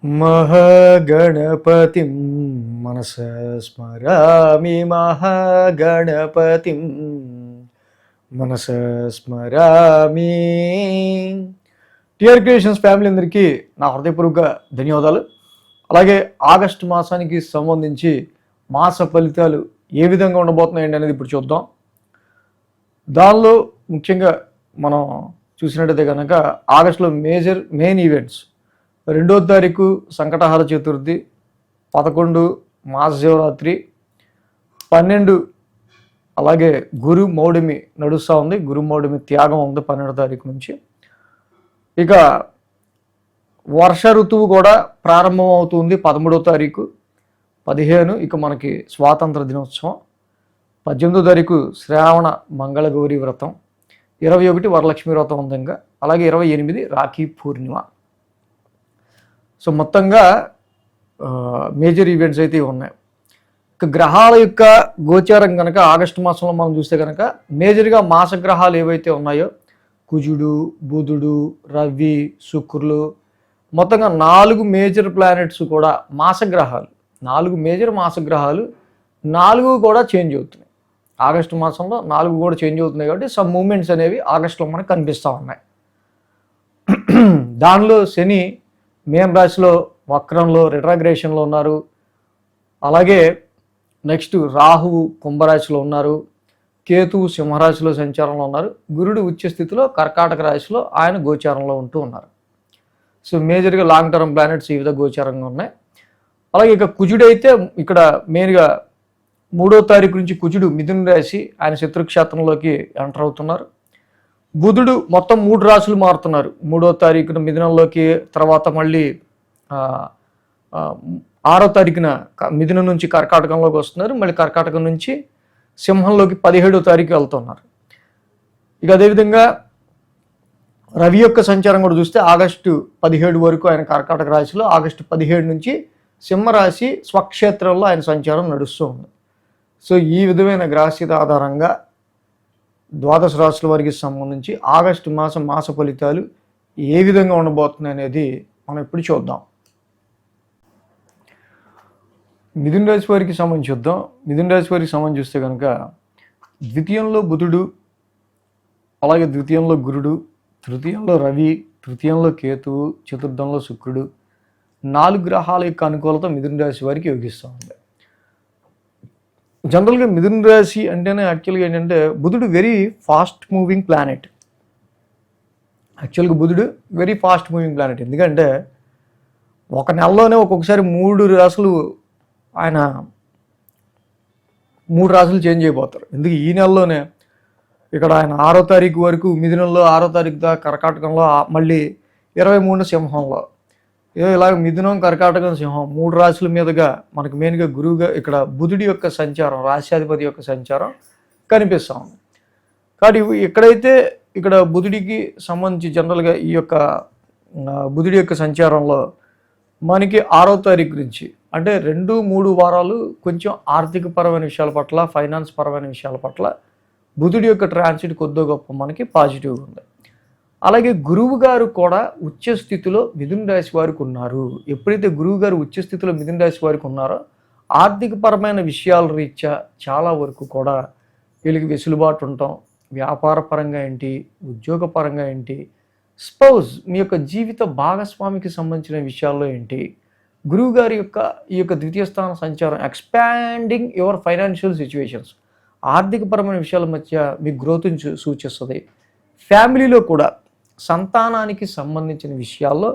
మహాగణపతిం మనసా స్మరామి మహాగణపతిం మనసా స్మరామి. TR creations family అందరికీ నా హృదయపూర్వక ధన్యవాదాలు. అలాగే ఆగస్టు మాసానికి సంబంధించి మాస ఫలితాలు ఏ విధంగా ఉండబోతున్నాయండి అనేది ఇప్పుడు చూద్దాం. దానిలో ముఖ్యంగా మనం చూసినట్టయితే కనుక ఆగస్టులో మెయిన్ ఈవెంట్స్ 2వ తారీఖు సంకటహార చతుర్థి, 11 మహాశివరాత్రి, 12 అలాగే గురు మౌఢమి నడుస్తూ ఉంది. గురు మౌఢమి త్యాగం ఉంది 12వ తారీఖు నుంచి. ఇక వర్ష ఋతువు కూడా ప్రారంభం అవుతుంది 13వ తారీఖు, 15 ఇక మనకి స్వాతంత్ర దినోత్సవం, 18వ తారీఖు శ్రావణ మంగళగౌరి వ్రతం, 21 వరలక్ష్మి వ్రతం ఉందంగా, అలాగే 28 రాఖీ పూర్ణిమ. సో మొత్తంగా మేజర్ ఈవెంట్స్ అయితే ఉన్నాయి. ఇక గ్రహాల యొక్క గోచారం కనుక ఆగస్టు మాసంలో మనం చూస్తే కనుక మేజర్గా మాసగ్రహాలు ఏవైతే ఉన్నాయో కుజుడు, బుధుడు, రవి, శుక్రులు, మొత్తంగా 4 మేజర్ ప్లానెట్స్ కూడా మాసగ్రహాలు, 4 మేజర్ మాసగ్రహాలు 4 కూడా చేంజ్ అవుతున్నాయి. ఆగస్టు మాసంలో 4 కూడా చేంజ్ అవుతున్నాయి కాబట్టి సమ్ మూమెంట్స్ అనేవి ఆగస్టులో మనకు కనిపిస్తూ ఉన్నాయి. దానిలో శని మేన రాశిలో వక్రంలో రిట్రాగ్రేషన్లో ఉన్నారు. అలాగే నెక్స్ట్ రాహువు కుంభరాశిలో ఉన్నారు. కేతువు సింహరాశిలో సంచారంలో ఉన్నారు. గురుడు ఉచ్చ స్థితిలో కర్కాటక రాశిలో ఆయన గోచారంలో ఉంటూ ఉన్నారు. సో మేజర్గా లాంగ్ టర్మ్ ప్లానెట్స్ ఈ విధంగా గోచారంగా ఉన్నాయి. అలాగే ఇక కుజుడు అయితే ఇక్కడ మెయిన్గా 3వ తారీఖు నుంచి కుజుడు మిథున రాశి ఆయన శత్రుక్షేత్రంలోకి ఎంటర్ అవుతున్నారు. బుధుడు మొత్తం 3 రాశులు మారుతున్నారు. 3వ తారీఖున మిథునంలోకి, తర్వాత మళ్ళీ 6వ తారీఖున మిథునం నుంచి కర్కాటకంలోకి వస్తున్నారు. మళ్ళీ కర్కాటకం నుంచి సింహంలోకి 17వ తారీఖు వెళ్తున్నారు. ఇక అదేవిధంగా రవి యొక్క సంచారం కూడా చూస్తే ఆగస్టు 17 వరకు ఆయన కర్కాటక రాశిలో, ఆగస్టు 17 నుంచి సింహరాశి స్వక్షేత్రంలో ఆయన సంచారం నడుస్తూ ఉంది. సో ఈ విధమైన గ్రహస్థితి ఆధారంగా ద్వాదశ రాశుల వారికి సంబంధించి ఆగస్టు మాస ఫలితాలు ఏ విధంగా ఉండబోతున్నాయి అనేది మనం ఇప్పుడు చూద్దాం. మిథున రాశి వారికి సంబంధించి చూద్దాం. మిథున రాశి వారికి సంబంధించి చూస్తే కనుక ద్వితీయంలో బుధుడు, అలాగే ద్వితీయంలో గురుడు, తృతీయంలో రవి, తృతీయంలో కేతువు, చతుర్థంలో శుక్రుడు, 4 గ్రహాల యొక్క అనుకూలత మిథున రాశి వారికి యోగిస్తూ ఉంది. జనరల్గా మిథున రాశి అంటేనే యాక్చువల్గా ఏంటంటే బుధుడు వెరీ ఫాస్ట్ మూవింగ్ ప్లానెట్. యాక్చువల్గా బుధుడు వెరీ ఫాస్ట్ మూవింగ్ ప్లానెట్. ఎందుకంటే ఒక నెలలోనే ఒక్కొక్కసారి 3 రాశులు ఆయన 3 రాశులు చేంజ్ అయిపోతారు. ఎందుకు ఈ నెలలోనే ఇక్కడ ఆయన 6వ తారీఖు వరకు మిథునంలో, 6వ తారీఖు దాకా కర్కాటకంలో, మళ్ళీ 23 సింహంలో, ఇలాగ మిథునం, కర్కాటకం, సింహం 3 రాశుల మీదుగా మనకు మెయిన్గా గురువుగా ఇక్కడ బుధుడి యొక్క సంచారం, రాశ్యాధిపతి యొక్క సంచారం కనిపిస్తూ ఉంది. కాబట్టి ఎక్కడైతే ఇక్కడ బుధుడికి సంబంధించి జనరల్గా ఈ యొక్క బుధుడి యొక్క సంచారంలో మనకి 6వ తారీఖు నుంచి అంటే 2-3 వారాలు కొంచెం ఆర్థిక పరమైన విషయాల పట్ల, ఫైనాన్స్ పరమైన విషయాల పట్ల బుధుడి యొక్క ట్రాన్సిట్ కొద్దిగా గొప్ప మనకి పాజిటివ్గా ఉంది. అలాగే గురువు గారు కూడా ఉచ్చ స్థితిలో మిథున రాశి వారికి ఉన్నారు. ఎప్పుడైతే గురువు గారు ఉచ్చ స్థితిలో మిథున రాశి వారికి ఉన్నారో ఆర్థిక పరమైన విషయాల రీత్యా చాలా వరకు కూడా వీళ్ళకి వెసులుబాటు ఉంటాం. వ్యాపార పరంగా ఏంటి, ఉద్యోగ పరంగా ఏంటి, స్పౌజ్ మీ యొక్క జీవిత భాగస్వామికి సంబంధించిన విషయాల్లో ఏంటి, గురువు గారి యొక్క ఈ యొక్క ద్వితీయ స్థాన సంచారం ఎక్స్పాండింగ్ యువర్ ఫైనాన్షియల్ సిచ్యువేషన్స్, ఆర్థిక పరమైన విషయాల మధ్య మీ గ్రోత్ని సూచిస్తుంది. ఫ్యామిలీలో కూడా సంతానానికి సంబంధించిన విషయాల్లో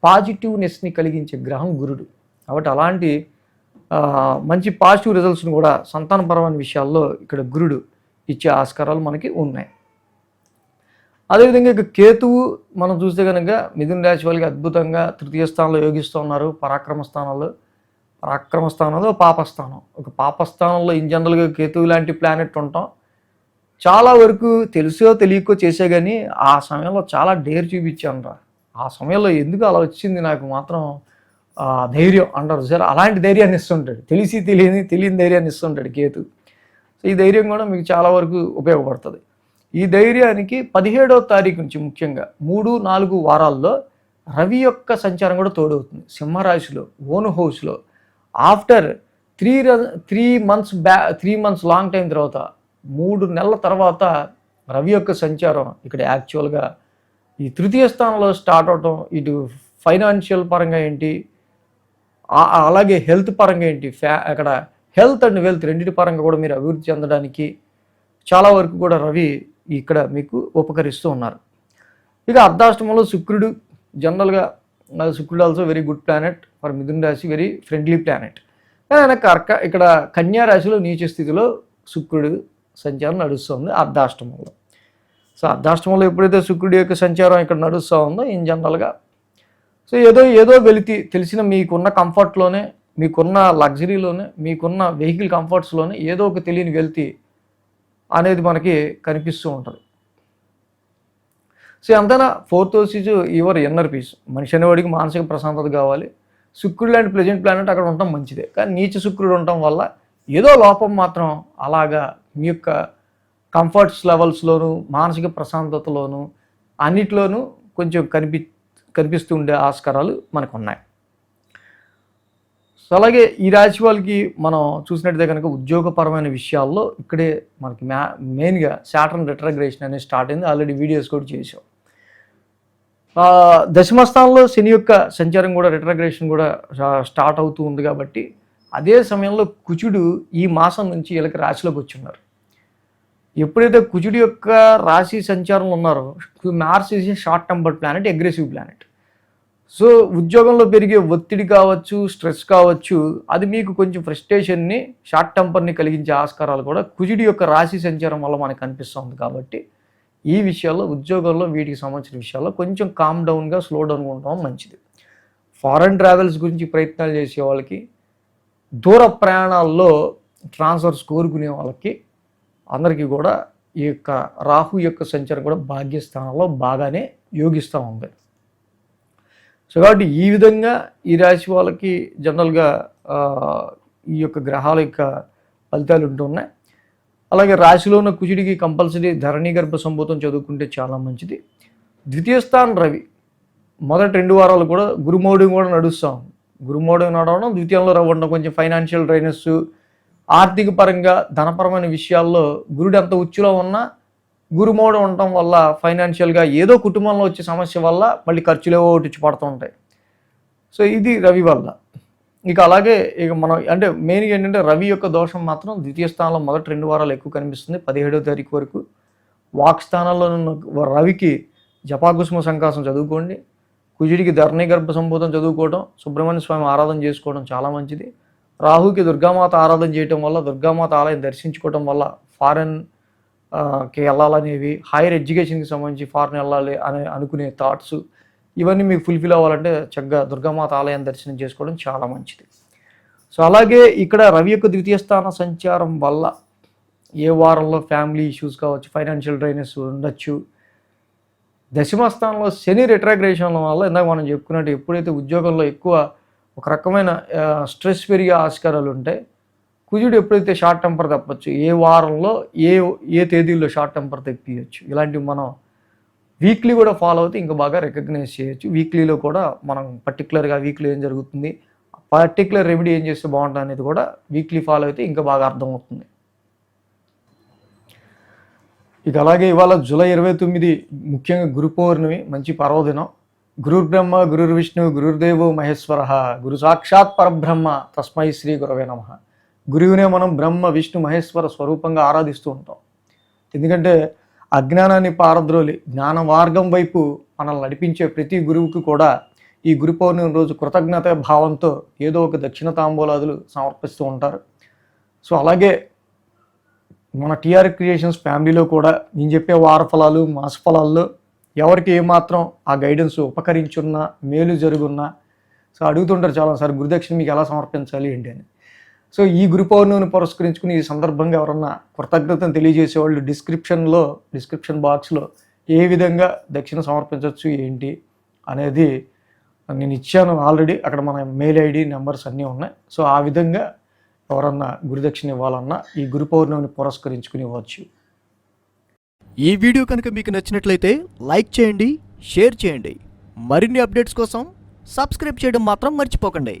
పాజిటివ్నెస్ని కలిగించే గ్రహం గురుడు. కాబట్టి అలాంటి మంచి పాజిటివ్ రిజల్ట్స్ని కూడా సంతానపరమైన విషయాల్లో ఇక్కడ గురుడు ఇచ్చే ఆస్కారాలు మనకి ఉన్నాయి. అదేవిధంగా ఇక కేతువు మనం చూస్తే కనుక మిథున రాశి వాళ్ళకి అద్భుతంగా తృతీయ స్థానంలో యోగిస్తూ ఉన్నారు. పరాక్రమ స్థానంలో పాపస్థానం. ఒక పాపస్థానంలో ఇన్ జనరల్గా కేతువు లాంటి ప్లానెట్ ఉంటాం. చాలా వరకు తెలుసో తెలియకో చేసే కానీ ఆ సమయంలో చాలా డేర్ చూపించాను రా. ఆ సమయంలో ఎందుకు అలా వచ్చింది నాకు మాత్రం ధైర్యం అంటారు సార్, అలాంటి ధైర్యాన్ని ఇస్తుంటాడు. తెలియని ధైర్యాన్ని ఇస్తుంటాడు కేతు. సో ఈ ధైర్యం కూడా మీకు చాలా వరకు ఉపయోగపడుతుంది. ఈ ధైర్యానికి 17వ తారీఖు నుంచి ముఖ్యంగా 3-4 వారాల్లో రవి యొక్క సంచారం కూడా తోడవుతుంది. సింహరాశిలో ఓన్ హౌస్లో ఆఫ్టర్ 3 మంత్స్ లాంగ్ టైం తర్వాత 3 నెలల తర్వాత రవి యొక్క సంచారం ఇక్కడ యాక్చువల్గా ఈ తృతీయ స్థానంలో స్టార్ట్ అవటం, ఇటు ఫైనాన్షియల్ పరంగా ఏంటి, అలాగే హెల్త్ పరంగా ఏంటి, అక్కడ హెల్త్ అండ్ వెల్త్ రెండింటి పరంగా కూడా మీరు అభివృద్ధి చెందడానికి చాలా వరకు కూడా రవి ఇక్కడ మీకు ఉపకరిస్తూ ఉన్నారు. ఇక అర్ధాష్టమంలో శుక్రుడు, జనరల్గా శుక్రుడు also very good planet for మిథున రాశి, వెరీ ఫ్రెండ్లీ ప్లానెట్. కానీ ఇక్కడ కన్యా రాశిలో నీచ స్థితిలో శుక్రుడు సంచారం నడుస్తుంది అర్ధాష్టమంలో. సో అర్ధాష్టమంలో ఎప్పుడైతే శుక్రుడి యొక్క సంచారం ఇక్కడ నడుస్తూ ఉందో ఇన్ జనరల్గా సో ఏదో వెలితి తెలిసిన మీకున్న కంఫర్ట్లోనే, మీకున్న లగ్జరీలోనే, మీకున్న వెహికల్ కంఫర్ట్స్లోనే ఏదో ఒక తెలియని వెలితి అనేది మనకి కనిపిస్తూ ఉంటుంది. సో ఎంతైనా 4th house is your inner peace. మనిషి అనేవాడికి మానసిక ప్రశాంతత కావాలి. శుక్రుడు లాంటి ప్లెజెంట్ ప్లానెట్ అక్కడ ఉండటం మంచిదే, కానీ నీచ శుక్రుడు ఉండటం వల్ల ఏదో లోపం మాత్రం అలాగా మీ యొక్క కంఫర్ట్స్ లెవెల్స్లోను, మానసిక ప్రశాంతతలోను అన్నిట్లోనూ కొంచెం కనిపిస్తూ ఉండే ఆస్కారాలు మనకు ఉన్నాయి. సో అలాగే ఈ రాశి వాళ్ళకి మనం చూసినట్టయితే కనుక ఉద్యోగపరమైన విషయాల్లో ఇక్కడే మనకి మెయిన్గా సాటర్న్ రిట్రోగ్రేషన్ అనేది స్టార్ట్ అయింది. ఆల్రెడీ వీడియోస్ కూడా చేసాం. దశమస్థానంలో శని యొక్క సంచారం కూడా రిట్రోగ్రేషన్ కూడా స్టార్ట్ అవుతూ ఉంది కాబట్టి అదే సమయంలో కుజుడు ఈ మాసం నుంచి వీళ్ళకి రాశిలోకి వచ్చున్నారు. ఎప్పుడైతే కుజుడు యొక్క రాశి సంచారంలో ఉన్నారో, Mars is a short tempered planet, aggressive planet. So ఉద్యోగంలో పెరిగే ఒత్తిడి కావచ్చు, స్ట్రెస్ కావచ్చు, అది మీకు కొంచెం ఫ్రస్ట్రేషన్ని, షార్ట్ టెంపర్ని కలిగించే ఆస్కారాలు కూడా కుజుడి యొక్క రాశి సంచారం వల్ల మనకు కనిపిస్తుంది. కాబట్టి ఈ విషయాల్లో, ఉద్యోగంలో వీటికి సంబంధించిన విషయాల్లో కొంచెం కామ్ డౌన్గా, స్లో డౌన్గా ఉండడం మంచిది. ఫారెన్ ట్రావెల్స్ గురించి ప్రయత్నాలు చేసే వాళ్ళకి, దూర ప్రయాణాల్లో ట్రాన్స్ఫర్స్ కోరుకునే వాళ్ళకి అందరికీ కూడా ఈ యొక్క రాహు యొక్క సంచారం కూడా భాగ్యస్థానంలో బాగానే యోగిస్తూ ఉంది. సో కాబట్టి ఈ విధంగా ఈ రాశి వాళ్ళకి జనరల్గా ఈ యొక్క గ్రహాల యొక్క ఫలితాలు ఉంటున్నాయి. అలాగే రాశిలో ఉన్న కుజుడికి కంపల్సరీ ధరణి గర్భ సంభూతం చదువుకుంటే చాలా మంచిది. ద్వితీయ స్థానం రవి మొదటి 2 వారాలు కూడా గురుమౌఢ్యం కూడా నడుస్తాం. గురుమౌఢ్యం నడవడం, ద్వితీయంలో రవి ఉండడం, కొంచెం ఫైనాన్షియల్ డ్రైనెస్, ఆర్థిక పరంగా ధనపరమైన విషయాల్లో గురుడు ఎంత ఉచ్చులో ఉన్నా గురుమౌఢ్యం ఉండటం వల్ల ఫైనాన్షియల్గా ఏదో కుటుంబంలో వచ్చే సమస్య వల్ల మళ్ళీ ఖర్చులు ఏవో ఒకటి పడుతూ ఉంటాయి. సో ఇది రవి వల్ల. ఇక అలాగే ఇక మనం అంటే మెయిన్గా ఏంటంటే రవి యొక్క దోషం మాత్రం ద్వితీయ స్థానంలో మొదటి 2 వారాలు ఎక్కువ కనిపిస్తుంది. 17వ తారీఖు వరకు వాక్ స్థానంలో ఉన్న రవికి జపాకుసుమ సంకాసం చదువుకోండి, కుజుడికి ధరణి గర్భ సంభూతం చదువుకోవడం, సుబ్రహ్మణ్య స్వామి ఆరాధన చేసుకోవడం చాలా మంచిది. రాహుకి దుర్గామాత ఆరాధన చేయటం వల్ల, దుర్గామాత ఆలయం దర్శించుకోవడం వల్ల ఫారెన్కి వెళ్ళాలనేవి, హైయర్ ఎడ్యుకేషన్కి సంబంధించి ఫారెన్ వెళ్ళాలి అనుకునే థాట్స్ ఇవన్నీ మీకు ఫుల్ఫిల్ అవ్వాలంటే చక్కగా దుర్గామాత ఆలయం దర్శనం చేసుకోవడం చాలా మంచిది. సో అలాగే ఇక్కడ రవి యొక్క ద్వితీయ స్థాన సంచారం వల్ల ఏ వారంలో ఫ్యామిలీ ఇష్యూస్ కావచ్చు, ఫైనాన్షియల్ డ్రైనెస్ ఉండొచ్చు. దశమ స్థానంలో శని రిట్రోగ్రేషన్ వల్ల ఇందాక మనం చెప్పుకున్నట్టు ఎప్పుడైతే ఉద్యోగంలో ఎక్కువ ఒక రకమైన స్ట్రెస్ పెరిగే ఆస్కారాలు ఉంటాయి, కుజుడు ఎప్పుడైతే షార్ట్ టెంపర్ తప్పచ్చు, ఏ వారంలో ఏ తేదీల్లో షార్ట్ టెంపర్ తెప్పియచ్చు, ఇలాంటివి మనం వీక్లీ కూడా ఫాలో అవుతే ఇంకా బాగా రికగ్నైజ్ చేయొచ్చు. వీక్లీలో కూడా మనం పర్టికులర్గా వీక్లీ ఏం జరుగుతుంది, పర్టికులర్ రెమెడీ ఏం చేస్తే బాగుంటుంది అనేది కూడా వీక్లీ ఫాలో అయితే ఇంకా బాగా అర్థమవుతుంది. ఇక అలాగే ఇవాళ జూలై 29 ముఖ్యంగా గురు పౌర్ణమి, మంచి పర్వదినం. గురుర్ బ్రహ్మ గురుర్ విష్ణు గురుర్దేవో మహేశ్వర గురు సాక్షాత్ పరబ్రహ్మ తస్మై శ్రీ గురవే నమః. గురువునే మనం బ్రహ్మ విష్ణు మహేశ్వర స్వరూపంగా ఆరాధిస్తూ ఉంటాం. ఎందుకంటే అజ్ఞానాన్ని పారద్రోలి జ్ఞాన మార్గం వైపు మనల్ని నడిపించే ప్రతి గురువుకి కూడా ఈ గురు పౌర్ణమి రోజు కృతజ్ఞత భావంతో ఏదో ఒక దక్షిణ తాంబూలాదులు సమర్పిస్తూ ఉంటారు. సో అలాగే మన టీఆర్ క్రియేషన్స్ ఫ్యామిలీలో కూడా నేను చెప్పే వార ఫలాలు, మాస ఫలాల్లో ఎవరికి ఏమాత్రం ఆ గైడెన్స్ ఉపకరించున్నా, మేలు జరుగున్నా సో అడుగుతుంటారు చాలాసారి గురుదక్షిణ మీకు ఎలా సమర్పించాలి ఏంటి అని. సో ఈ గురు పౌర్ణమిని పురస్కరించుకుని ఈ సందర్భంగా ఎవరన్నా కృతజ్ఞతను తెలియజేసేవాళ్ళు డిస్క్రిప్షన్ బాక్స్లో ఏ విధంగా దక్షిణ సమర్పించవచ్చు ఏంటి అనేది నేను ఇచ్చాను ఆల్రెడీ. అక్కడ మన మెయిల్ ఐడి నెంబర్స్ అన్నీ ఉన్నాయి. సో ఆ విధంగా ఎవరన్నా గురుదక్షిణ ఇవ్వాలన్నా ఈ గురు పౌర్ణమిని పురస్కరించుకుని ఇవ్వచ్చు. ఈ వీడియో కనుక మీకు నచ్చినట్లయితే లైక్ చేయండి, షేర్ చేయండి. మరిన్ని అప్డేట్స్ కోసం సబ్స్క్రైబ్ చేయడం మాత్రం మర్చిపోకండి.